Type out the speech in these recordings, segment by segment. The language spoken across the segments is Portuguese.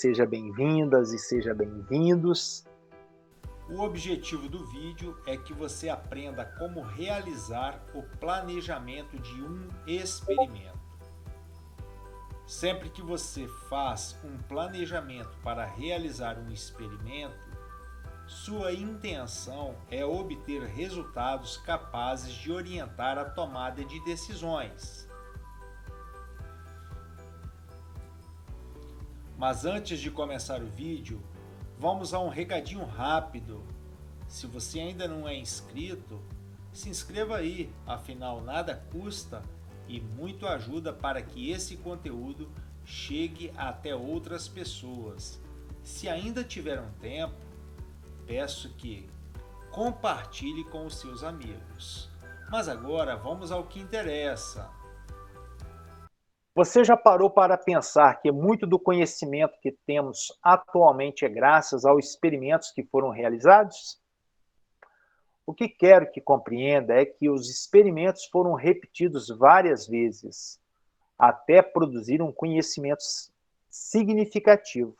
seja bem-vindas e seja bem-vindos. O objetivo do vídeo é que você aprenda como realizar o planejamento de um experimento. Sempre que você faz um planejamento para realizar um experimento, sua intenção é obter resultados capazes de orientar a tomada de decisões. Mas antes de começar o vídeo, vamos a um recadinho rápido. Se você ainda não é inscrito, se inscreva aí, afinal nada custa e muito ajuda para que esse conteúdo chegue até outras pessoas. Se ainda tiver um tempo, peço que compartilhe com os seus amigos. Mas agora vamos ao que interessa. Você já parou para pensar que muito do conhecimento que temos atualmente é graças aos experimentos que foram realizados? O que quero que compreenda é que os experimentos foram repetidos várias vezes, até produzir um conhecimento significativo.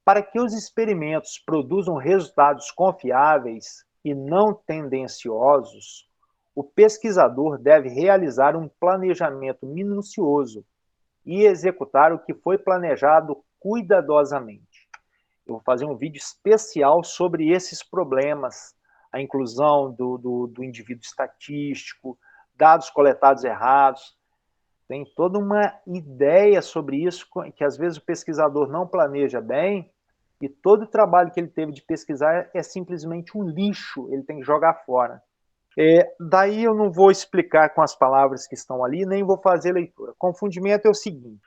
Para que os experimentos produzam resultados confiáveis e não tendenciosos, o pesquisador deve realizar um planejamento minucioso e executar o que foi planejado cuidadosamente. Eu vou fazer um vídeo especial sobre esses problemas, a inclusão do indivíduo estatístico, dados coletados errados. Tem toda uma ideia sobre isso, que às vezes o pesquisador não planeja bem, e todo o trabalho que ele teve de pesquisar é simplesmente um lixo, ele tem que jogar fora. Daí eu não vou explicar com as palavras que estão ali, nem vou fazer leitura. Confundimento é o seguinte,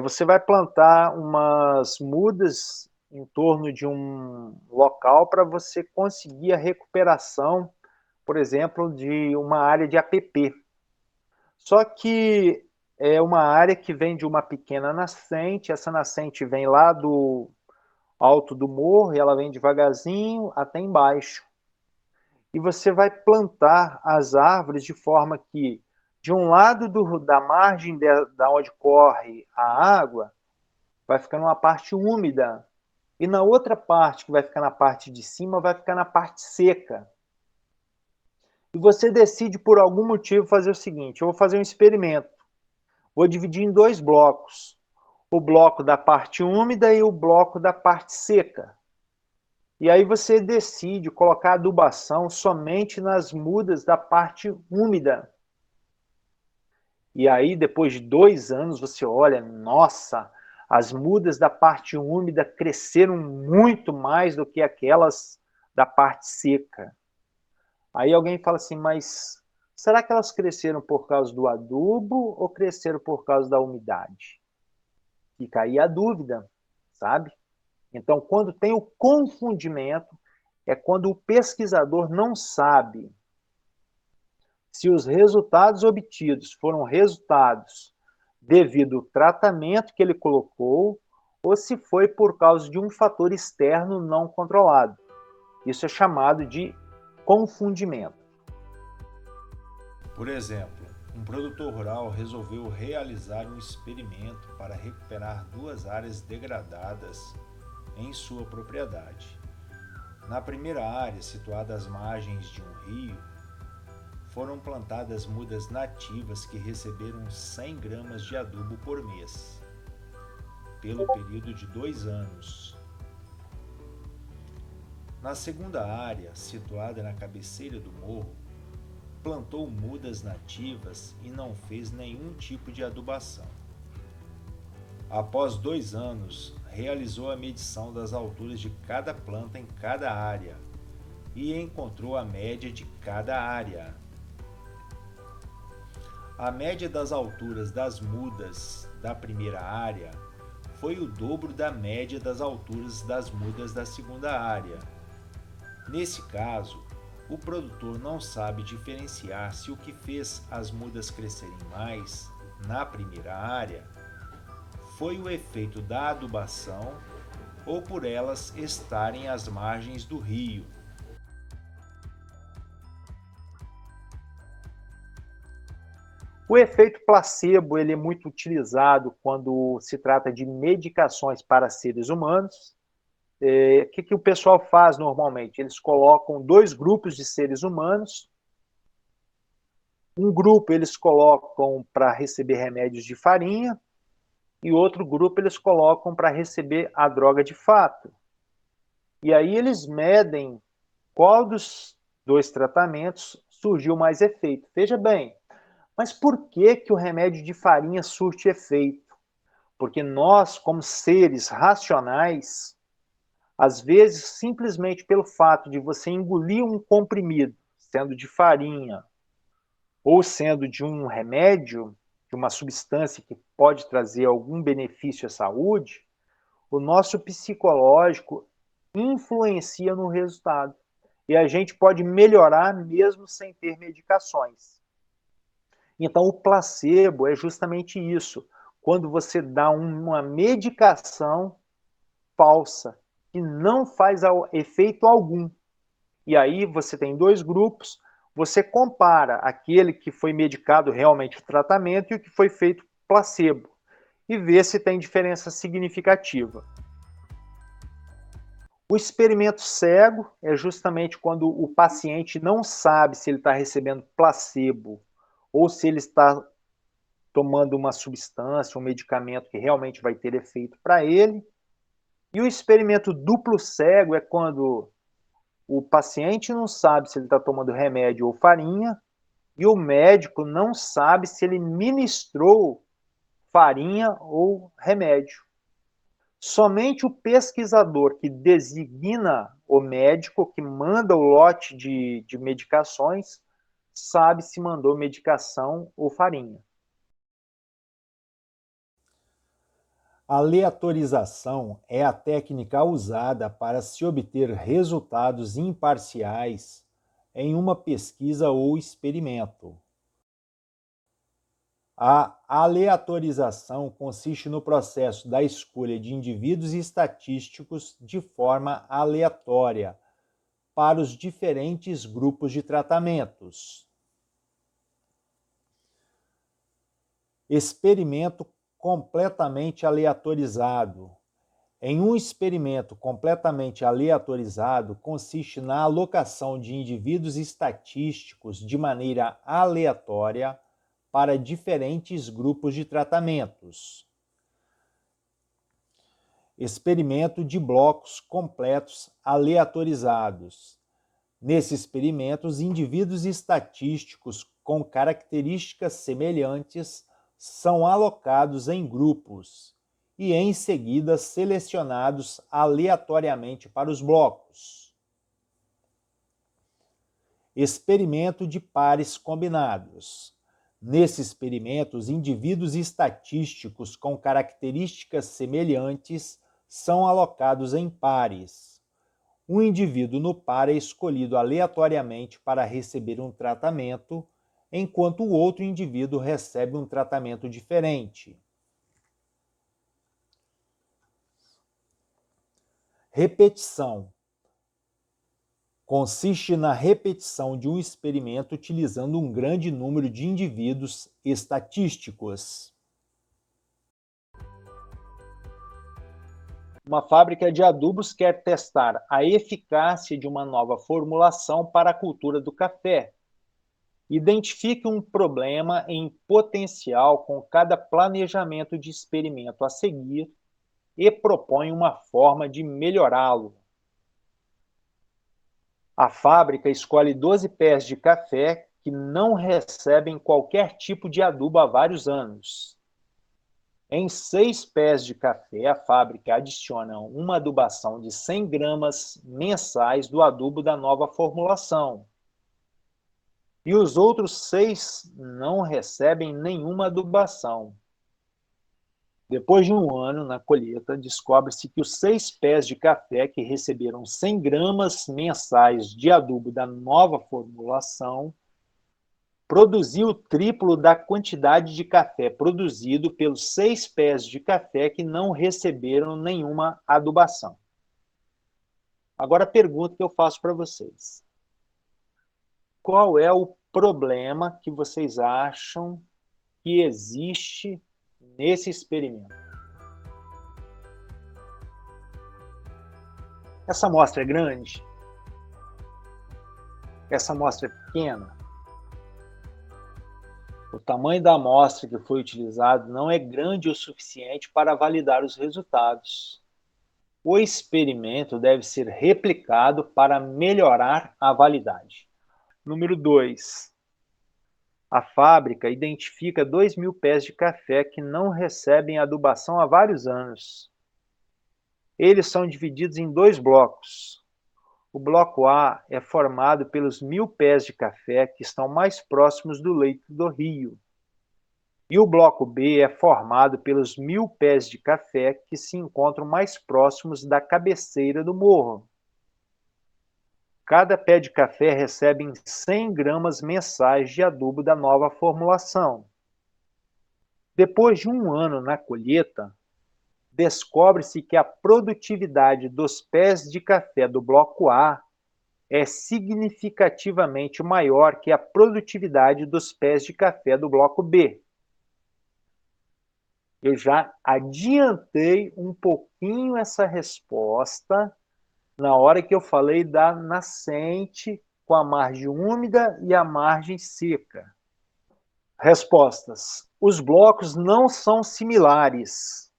você vai plantar umas mudas em torno de um local para você conseguir a recuperação, por exemplo, de uma área de APP. Só que é uma área que vem de uma pequena nascente, essa nascente vem lá do alto do morro e ela vem devagarzinho até embaixo. E você vai plantar as árvores de forma que, de um lado da margem da onde corre a água, vai ficar numa parte úmida, e na outra parte, que vai ficar na parte de cima, vai ficar na parte seca. E você decide, por algum motivo, fazer o seguinte, eu vou fazer um experimento. Vou dividir em dois blocos. O bloco da parte úmida e o bloco da parte seca. E aí você decide colocar adubação somente nas mudas da parte úmida. E aí, depois de 2 anos, você olha, nossa, as mudas da parte úmida cresceram muito mais do que aquelas da parte seca. Aí alguém fala assim, mas será que elas cresceram por causa do adubo ou cresceram por causa da umidade? Fica aí a dúvida, sabe? Então, quando tem o confundimento, é quando o pesquisador não sabe se os resultados obtidos foram resultados devido ao tratamento que ele colocou ou se foi por causa de um fator externo não controlado. Isso é chamado de confundimento. Por exemplo, um produtor rural resolveu realizar um experimento para recuperar 2 áreas degradadas em sua propriedade. Na primeira área, situada às margens de um rio, foram plantadas mudas nativas que receberam 100 gramas de adubo por mês, pelo período de 2 anos. Na segunda área, situada na cabeceira do morro, plantou mudas nativas e não fez nenhum tipo de adubação. Após 2 anos, realizou a medição das alturas de cada planta em cada área e encontrou a média de cada área. A média das alturas das mudas da primeira área foi o dobro da média das alturas das mudas da segunda área. Nesse caso, o produtor não sabe diferenciar se o que fez as mudas crescerem mais na primeira área foi o efeito da adubação ou por elas estarem às margens do rio. O efeito placebo ele é muito utilizado quando se trata de medicações para seres humanos. O que o pessoal faz normalmente? Eles colocam dois grupos de seres humanos. Um grupo eles colocam para receber remédios de farinha e outro grupo eles colocam para receber a droga de fato. E aí eles medem qual dos dois tratamentos surgiu mais efeito. Veja bem, mas por que, que o remédio de farinha surte efeito? Porque nós, como seres racionais, às vezes, simplesmente pelo fato de você engolir um comprimido, sendo de farinha ou sendo de um remédio, de uma substância que pode trazer algum benefício à saúde, o nosso psicológico influencia no resultado. E a gente pode melhorar mesmo sem ter medicações. Então, o placebo é justamente isso. Quando você dá uma medicação falsa, que não faz efeito algum. E aí você tem dois grupos, você compara aquele que foi medicado realmente o tratamento e o que foi feito placebo, e vê se tem diferença significativa. O experimento cego é justamente quando o paciente não sabe se ele está recebendo placebo ou se ele está tomando uma substância, um medicamento que realmente vai ter efeito para ele. E o experimento duplo cego é quando o paciente não sabe se ele está tomando remédio ou farinha e o médico não sabe se ele ministrou farinha ou remédio. Somente o pesquisador que designa o médico, que manda o lote de medicações, sabe se mandou medicação ou farinha. Aleatorização é a técnica usada para se obter resultados imparciais em uma pesquisa ou experimento. A aleatorização consiste no processo da escolha de indivíduos estatísticos de forma aleatória para os diferentes grupos de tratamentos. Experimento completamente aleatorizado. Em um experimento completamente aleatorizado, consiste na alocação de indivíduos estatísticos de maneira aleatória para diferentes grupos de tratamentos. Experimento de blocos completos aleatorizados. Nesse experimento, os indivíduos estatísticos com características semelhantes são alocados em grupos e, em seguida, selecionados aleatoriamente para os blocos. Experimento de pares combinados. Nesse experimento, os indivíduos estatísticos com características semelhantes são alocados em pares. Um indivíduo no par é escolhido aleatoriamente para receber um tratamento, enquanto o outro indivíduo recebe um tratamento diferente. Repetição. Consiste na repetição de um experimento utilizando um grande número de indivíduos estatísticos. Uma fábrica de adubos quer testar a eficácia de uma nova formulação para a cultura do café. Identifique um problema em potencial com cada planejamento de experimento a seguir e propõe uma forma de melhorá-lo. A fábrica escolhe 12 pés de café que não recebem qualquer tipo de adubo há vários anos. Em 6 pés de café, a fábrica adiciona uma adubação de 100 gramas mensais do adubo da nova formulação. E os outros 6 não recebem nenhuma adubação. Depois de um ano na colheita, descobre-se que os 6 pés de café que receberam 100 gramas mensais de adubo da nova formulação produziu o triplo da quantidade de café produzido pelos 6 pés de café que não receberam nenhuma adubação. Agora a pergunta que eu faço para vocês. Qual é o problema que vocês acham que existe nesse experimento. Essa amostra é grande? Essa amostra é pequena? O tamanho da amostra que foi utilizado não é grande o suficiente para validar os resultados. O experimento deve ser replicado para melhorar a validade. Número 2. A fábrica identifica 2.000 pés de café que não recebem adubação há vários anos. Eles são divididos em 2 blocos. O bloco A é formado pelos 1.000 pés de café que estão mais próximos do leito do rio. E o bloco B é formado pelos 1.000 pés de café que se encontram mais próximos da cabeceira do morro. Cada pé de café recebe 100 gramas mensais de adubo da nova formulação. Depois de 1 ano na colheita, descobre-se que a produtividade dos pés de café do bloco A é significativamente maior que a produtividade dos pés de café do bloco B. Eu já adiantei um pouquinho essa resposta na hora que eu falei da nascente com a margem úmida e a margem seca. Respostas. Os blocos não são similares.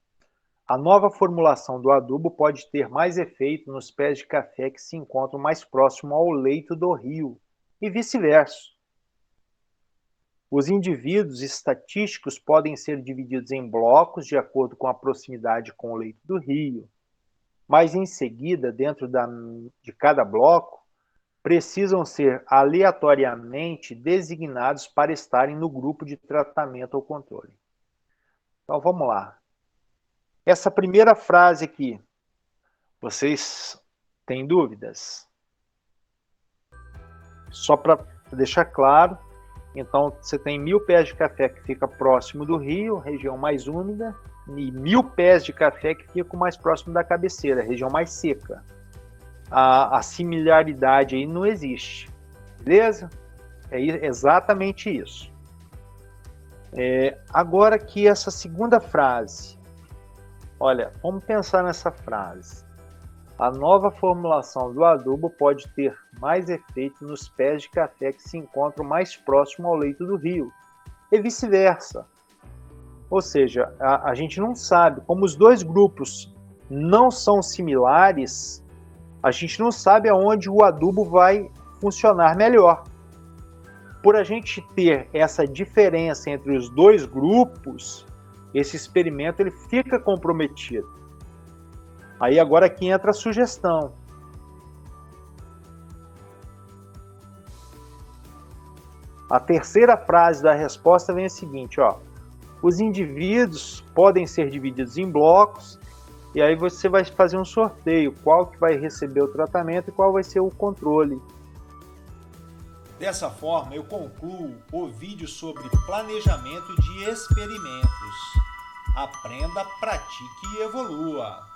A nova formulação do adubo pode ter mais efeito nos pés de café que se encontram mais próximo ao leito do rio, e vice-versa. Os indivíduos estatísticos podem ser divididos em blocos de acordo com a proximidade com o leito do rio, mas em seguida, dentro de cada bloco, precisam ser aleatoriamente designados para estarem no grupo de tratamento ou controle. Então vamos lá. Essa primeira frase aqui, vocês têm dúvidas? Só para deixar claro, então você tem 1.000 pés de café que fica próximo do rio, região mais úmida, e 1.000 pés de café que ficam mais próximo da cabeceira, região mais seca. A similaridade aí não existe, beleza? É exatamente isso. Agora que essa segunda frase, olha, vamos pensar nessa frase. A nova formulação do adubo pode ter mais efeito nos pés de café que se encontram mais próximo ao leito do rio, e vice-versa. Ou seja, a gente não sabe, como os dois grupos não são similares, a gente não sabe aonde o adubo vai funcionar melhor. Por a gente ter essa diferença entre os dois grupos, esse experimento ele fica comprometido. Aí agora aqui entra a sugestão. A terceira frase da resposta vem a seguinte, ó. Os indivíduos podem ser divididos em blocos e aí você vai fazer um sorteio, qual que vai receber o tratamento e qual vai ser o controle. Dessa forma, eu concluo o vídeo sobre planejamento de experimentos. Aprenda, pratique e evolua.